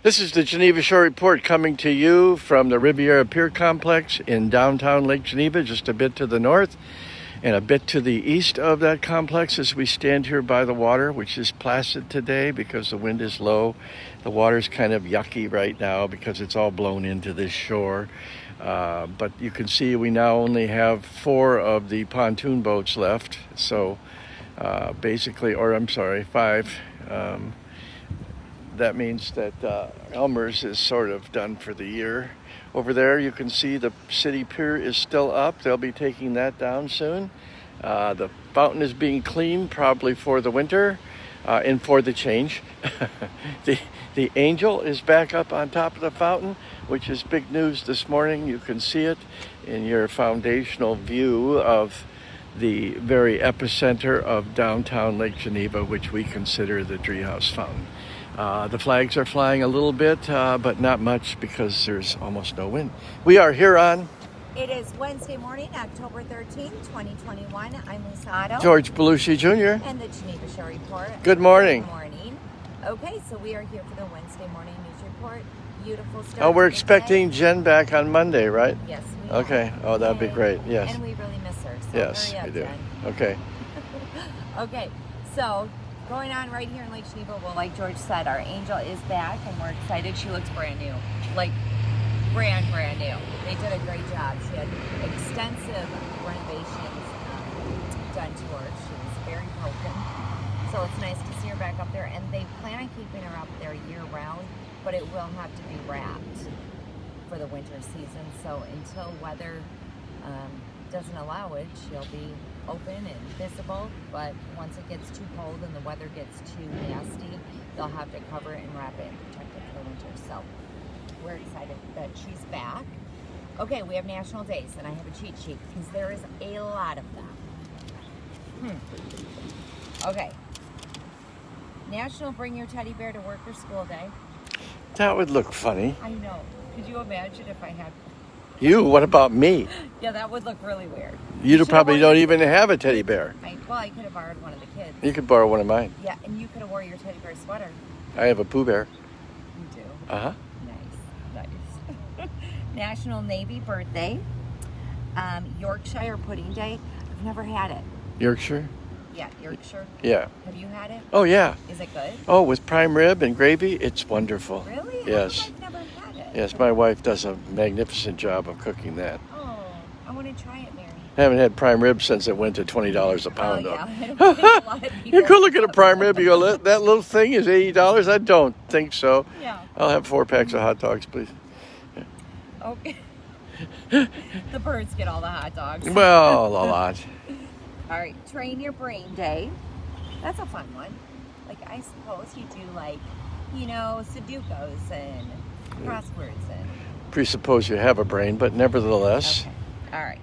This is the Geneva Shore Report coming to you from the Riviera Pier Complex in downtown Lake Geneva, just a bit to the north and a bit to the east of that complex as we stand here by the water, which is placid today because the wind is low. The water's kind of yucky right now because it's all blown into this shore. But you can see we now only have 4 of the pontoon boats left. So basically, or I'm sorry, 5. That means that Elmer's is sort of done for the year. Over there, you can see the city pier is still up. They'll be taking that down soon. The fountain is being cleaned probably for the winter and for the change. The Angel is back up on top of the fountain, which is big news this morning. You can see it in your foundational view of the very epicenter of downtown Lake Geneva, which we consider the Treehouse Fountain. The flags are flying a little bit, but not much because there's almost no wind. We are here on... It is Wednesday morning, October 13th, 2021. I'm Lisa Otto. George Belushi Jr. And the Geneva Shore Report. Good morning. Good morning. Okay, so we are here for the Wednesday morning news report. Beautiful start. Oh, we're to the expecting day. Jen back on Monday, right? Yes, we Okay. are. Oh, that'd be great. Yes. And we really miss her. So Yes, hurry up, we do. Jen. Okay. Okay, so going on right here in Lake Geneva, well, like George said, our Angel is back and we're excited. She looks brand new, like brand new. They did a great job. She had extensive renovations done to her. She was very broken. So it's nice to see her back up there. And they plan on keeping her up there year round, but it will have to be wrapped for the winter season. So until weather doesn't allow it, she'll be open and visible, but once it gets too cold and the weather gets too nasty, they'll have to cover it and wrap it and protect it for the winter. So we're excited that she's back. Okay, we have national days, and I have a cheat sheet because there is a lot of them. Okay. National Bring Your Teddy Bear to Work or School Day. That would look funny. I know. Could you imagine if I had... You? What about me? Yeah, that would look really weird. You probably don't even have a teddy bear. I could have borrowed one of the kids. You could borrow one of mine. Yeah, and you could have wore your teddy bear sweater. I have a Pooh Bear. You do? Uh-huh. Nice. National Navy Birthday. Yorkshire Pudding Day. I've never had it. Yorkshire? Yeah, Yorkshire. Yeah. Have you had it? Oh, yeah. Is it good? Oh, with prime rib and gravy, it's wonderful. Really? Yes. I've never had it. Yes, my wife does a magnificent job of cooking that. Oh, I want to try it, Mary. I haven't had prime rib since it went to $20 a pound. Oh, though. yeah. I don't think a lot of people You go look at a prime rib, you go, that little thing is $80? I don't think so. Yeah. I'll have 4 packs of hot dogs, please. Okay. The birds get all the hot dogs. Well, a lot. All right, Train Your Brain Day. That's a fun one. Like, I suppose you do, like, Sudokus and crosswords and... Presuppose you have a brain, but nevertheless. Okay. All right.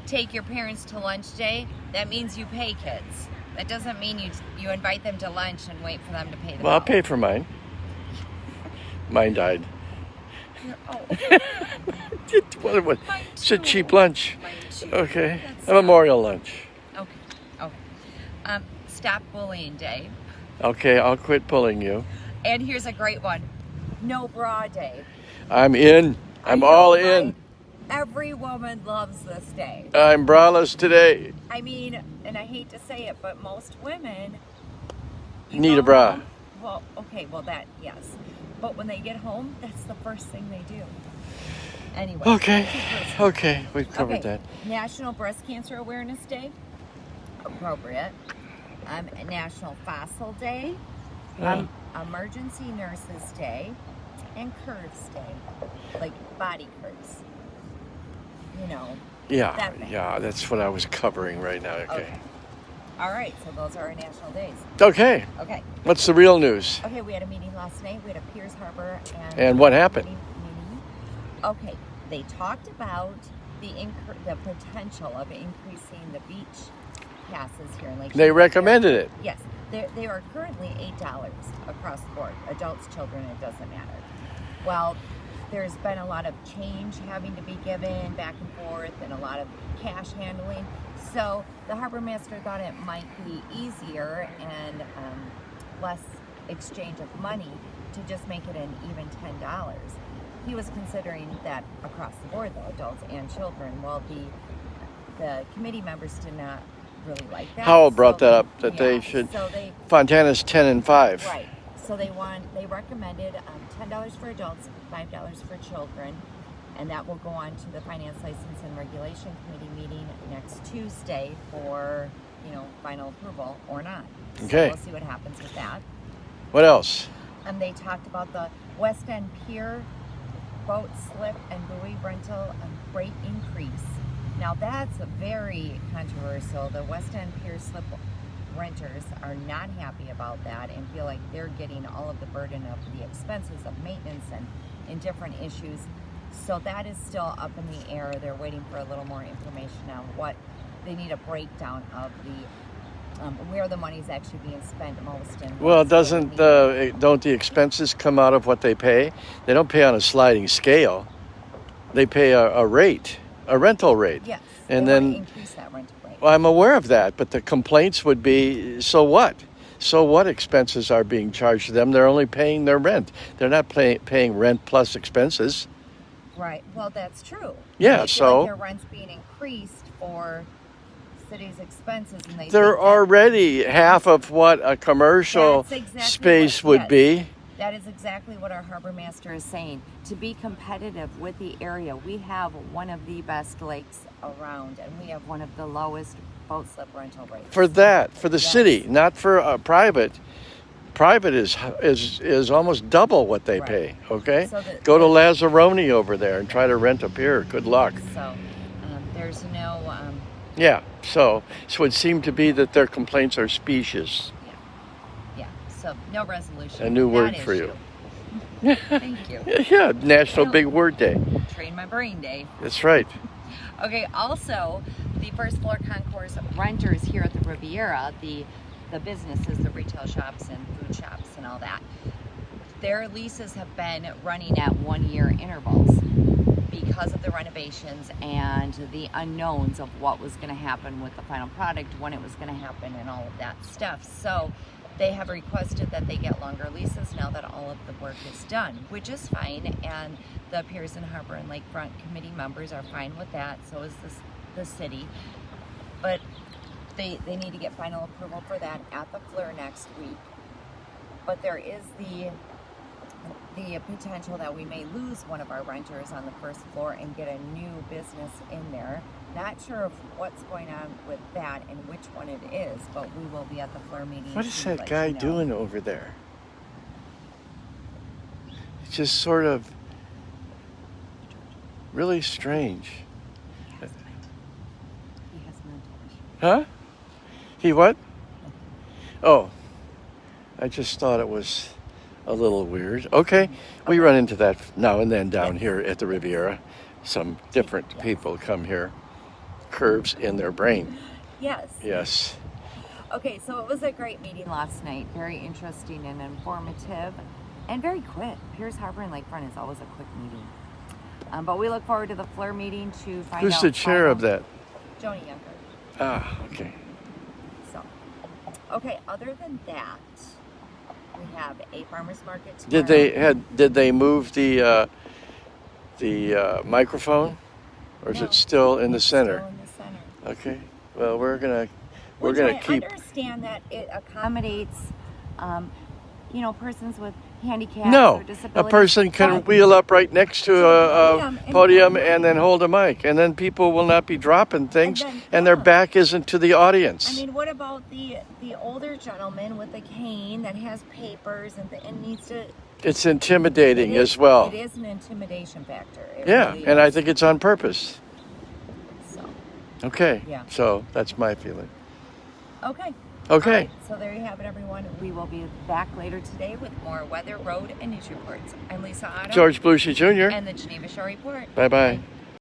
Take your parents to lunch day. That means you pay kids. That doesn't mean you invite them to lunch and wait for them to pay the Well, I'll bill. pay for mine. Mine died. Oh. It's a cheap lunch. Mine too. Okay. That's A memorial lunch. Okay. Stop Bullying Day. Okay, I'll quit pulling you. And here's a great one. No Bra Day. I'm in. I'm all in. Every woman loves this day. I'm braless today. I mean, and I hate to say it, but most women Need a bra. home- Well, okay, that, yes. But when they get home, that's the first thing they do. Anyway. Okay, we've covered that. National Breast Cancer Awareness Day. Appropriate. National Fossil Day. Emergency Nurses Day. And Curves Day. Like body curves. That thing. Yeah, that's what I was covering right now. Okay. All right, so those are our national days. Okay. Okay. What's the real news? Okay, we had a meeting last night. We had a Piers Harbor And what happened? Meeting. Okay, they talked about the potential of increasing the beach passes here in Lake They Geneva. recommended it. Yes, they are currently $8 across the board. Adults, children, it doesn't matter. Well, there's been a lot of change having to be given back and forth and a lot of cash handling. So the harbor master thought it might be easier and less exchange of money to just make it an even $10. He was considering that across the board, though, adults and children. Well, the committee members did not really like that. Howell brought that up, that yeah, they should. So they, Fontana's 10 and 5. right. So they recommended $10 for adults, $5 for children, and that will go on to the Finance License and Regulation Committee meeting next Tuesday for, final approval or not. Okay. So we'll see what happens with that. What else? And they talked about the West End Pier boat slip and buoy rental rate increase. Now that's very controversial. The West End Pier slip renters are not happy about that and feel like they're getting all of the burden of the expenses of maintenance and different issues. So that is still up in the air. They're waiting for a little more information on what they need, a breakdown of the where the money's actually being spent most. And Well, don't the expenses come out of what they pay? They don't pay on a sliding scale. They pay a rate, a rental rate. Yes, and they then want to increase that rental rate. Well, I'm aware of that, but the complaints would be, so what? So what expenses are being charged to them? They're only paying their rent. They're not paying rent plus expenses. Right. Well, that's true. Yeah, they feel so like their rent's being increased for city's expenses, and they're already half of what a commercial space would be. That is exactly what our harbor master is saying. To be competitive with the area, we have one of the best lakes around, and we have one of the lowest boat slip rental rates. For the city, not for private. Private is almost double what they pay. Okay, so go to Lazzaroni over there and try to rent a pier. Good luck. So there's no. Yeah. So it would seem to be that their complaints are specious. Yeah. So no resolution. A new word for you. Thank you. Yeah, National Big Word Day. Train my brain day. That's right. Okay, also, the first floor concourse renters here at the Riviera, the businesses, the retail shops and food shops and all that, their leases have been running at 1 year intervals because of the renovations and the unknowns of what was going to happen with the final product, when it was going to happen and all of that stuff. So they have requested that they get longer leases now that all of the work is done, which is fine, and the Piers and Harbor and Lakefront committee members are fine with that. So is the city, but they need to get final approval for that at the FLIR next week. But there is the potential that we may lose one of our renters on the first floor and get a new business in there. Not sure of what's going on with that and which one it is, but we will be at the FLIR meeting. What is that guy doing over there? It's just sort of really strange. He has mental issues. Huh? He what? Oh, I just thought it was a little weird. Okay, we run into that now and then down here at the Riviera. Some different people come here. Curves in their brain. Yes. Yes. Okay, so it was a great meeting last night. Very interesting and informative and very quick. Piers Harbor and Lakefront is always a quick meeting. But we look forward to the FLIR meeting to find out. Who's the chair of that? Joni Younger. Ah, okay. So, okay, other than that, we have a farmer's market tomorrow. Did they move the microphone, or is it still in the center? Still in the center. Okay. Well, we're gonna I keep. understand that it accommodates, persons with handicaps No, or disabilities. a person can wheel up right next to a podium and then hold a mic, and then people will not be dropping things, and their back isn't to the audience. I mean, what about the older gentleman with a cane that has papers and needs to? It's intimidating as well. It is an intimidation factor. Yeah, really and is. I think it's on purpose. So. Okay. Yeah. So that's my feeling. Okay. Okay. Right, so there you have it, everyone. We will be back later today with more weather, road, and news reports. I'm Lisa Otto. George Bluchy Jr. And the Geneva Shore Report. Bye-bye.